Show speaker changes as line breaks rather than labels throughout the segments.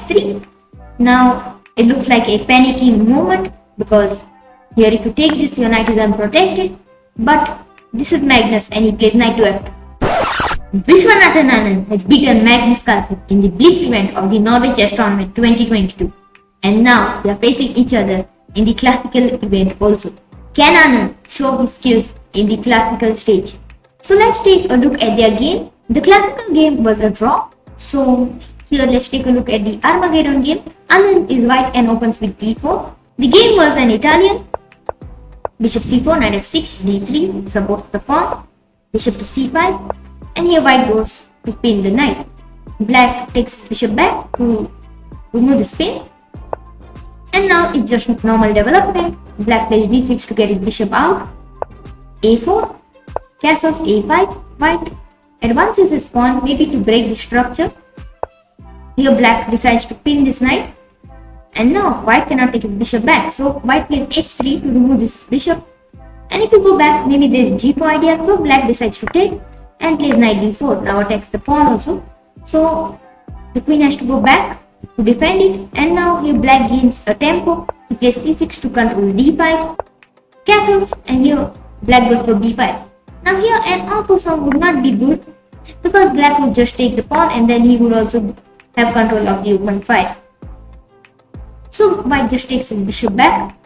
f3. Now it looks like a panicking moment because here if you take this, your knight is unprotected. But this is Magnus and he plays knight to f2. Viswanathan Anand has beaten Magnus Carlsen in the Blitz event of the Norway Chess Tournament 2022. And now they are facing each other in the classical event also. Can Anand show his skills in the classical stage? So let's take a look at their game. The classical game was a draw. So here let's take a look at the Armageddon game. Anand is white and opens with e4. The game was an Italian. Bishop c4, knight f6, d3 supports the pawn. Bishop to c5. And here white goes to pin the knight. Black takes his bishop back to remove the spin. And now it's just normal development. Black plays d6 to get his bishop out. a4, castles a5. White advances his pawn maybe to break the structure. Here black decides to pin this knight. And now white cannot take his bishop back. So white plays h3 to remove this bishop. And if you go back, maybe there's g4 idea. So black decides to take and plays knight d4. Now attacks the pawn also. So the queen has to go back to defend it. And now here black gains a tempo. He plays c6 to control d5. Castles, and here black goes for b5. Now here an opposite would not be good because black would just take the pawn and then he would also have control of the open file. So white just takes his bishop back.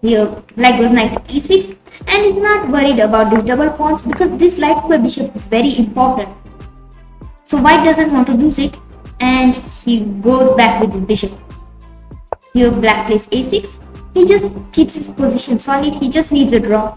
Here black goes knight to e6 and is not worried about these double pawns because this light square bishop is very important. So white doesn't want to lose it and he goes back with his bishop. Here black plays a6. He just keeps his position solid. He just needs a draw.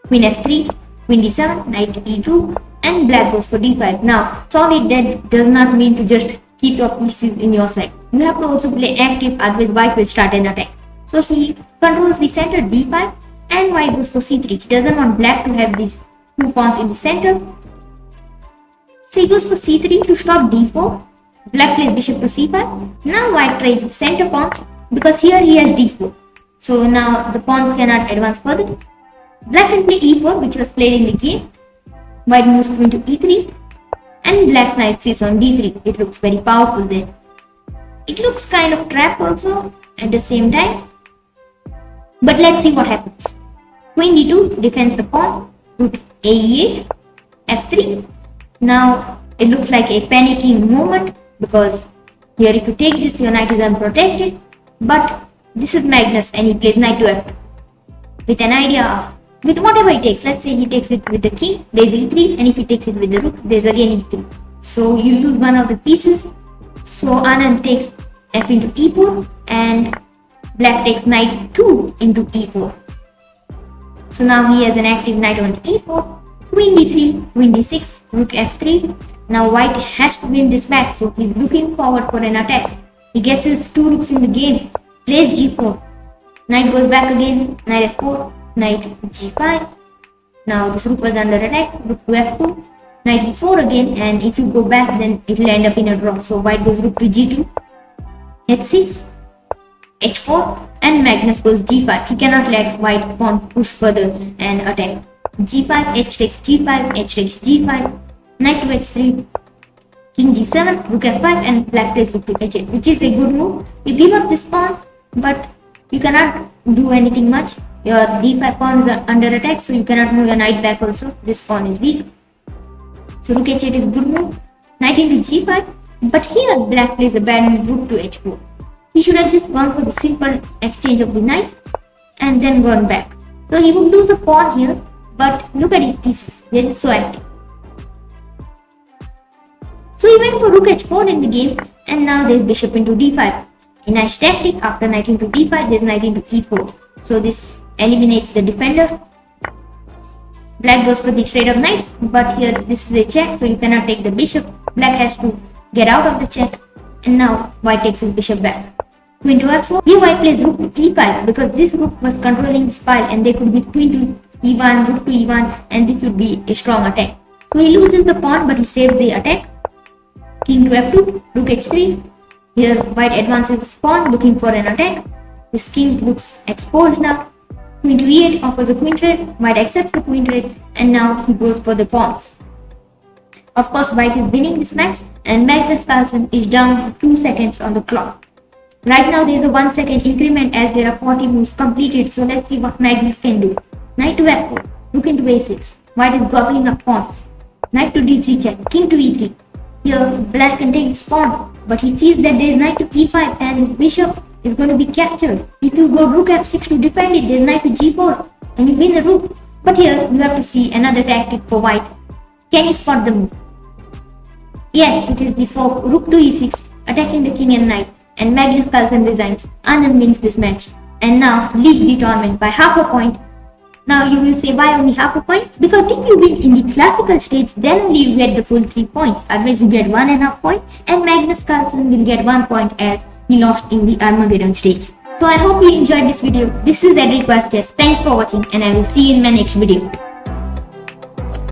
Queen f3, queen d7, knight e2 and black goes for d5. Now solid dead does not mean to just keep your pieces in your side. You have to also play active, otherwise white will start an attack. So he controls the center d5 and white goes for c3. He doesn't want black to have these two pawns in the center. So he goes for c3 to stop d4. Black plays bishop to c5. Now white trades the center pawns because here he has d4. So now the pawns cannot advance further. Black can play e4 which was played in the game. White moves queen to e3 and black's knight sits on d3. It looks very powerful there. It looks kind of trapped also at the same time. But let's see what happens. Queen d2 defends the pawn. Rook a8, f3. Now it looks like a panicking moment because here if you take this, your knight is unprotected. But this is Magnus and he plays knight to f2 with an idea of with whatever he takes. Let's say he takes it with the king, there's e3, and if he takes it with the rook, there's again e3. So you lose one of the pieces. So Anand takes f into e4 and black takes knight 2 into e4. So now he has an active knight on e4, queen d3, queen d6, rook f3. Now white has to win this back, so he's looking forward for an attack. He gets his two rooks in the game, plays g4, knight goes back again, knight f4, knight g5. Now this rook was under attack, rook to f2, knight e4 again, and if you go back then it will end up in a draw. So white goes rook to g2, h6, h4 and Magnus goes g5. He cannot let white's pawn push further and attack. g5, h takes g5, h takes g5, knight to h3, king g7, rook f5 and black plays rook to h8, which is a good move. You give up this pawn but you cannot do anything much. Your d5 pawn is under attack, so you cannot move your knight back also. This pawn is weak. So rook h8 is good move. Knight into g5, but here black plays a bad move, rook to h4. He should have just gone for the simple exchange of the knights and then gone back. So he would lose a pawn here, but look at his pieces, they are just so active. So he went for rook h4 in the game and now there's bishop into d5. A nice tactic. After knight into d5, there's knight into e4. So this eliminates the defender. Black goes for the trade of knights, but here this is a check, so you cannot take the bishop. Black has to get out of the check and now white takes his bishop back. Queen to f4. Here white plays rook to e5 because this rook was controlling this file and there could be queen to e1, rook to e1 and this would be a strong attack. So he loses the pawn but he saves the attack. King to f2, rook h3. Here white advances his pawn looking for an attack. His king looks exposed now. Queen to e8 offers a queen trade. White accepts the queen trade and now he goes for the pawns. Of course white is winning this match and Magnus Carlsen is down to 2 seconds on the clock. Right now there is a 1 second increment as there are 40 moves completed, so let's see what Magnus can do. Knight to f4, rook into a6, white is gobbling up pawns. Knight to d3 check, king to e3. Here black can take his pawn, but he sees that there is knight to e5 and his bishop is going to be captured. If you go rook f6 to defend it, there is knight to g4 and you win the rook. But here you have to see another tactic for white. Can you spot the move? Yes, it is the fork rook to e6, attacking the king and knight, and Magnus Carlsen resigns. Anand wins this match and now leads the tournament by half a point. Now you will say, why only half a point? Because if you win in the classical stage, then only you get the full 3 points. Otherwise you get 1.5 points, and Magnus Carlsen will get 1 point as he lost in the Armageddon stage. So I hope you enjoyed this video. This is Edrick Vaz Chess. Thanks for watching and I will see you in my next video.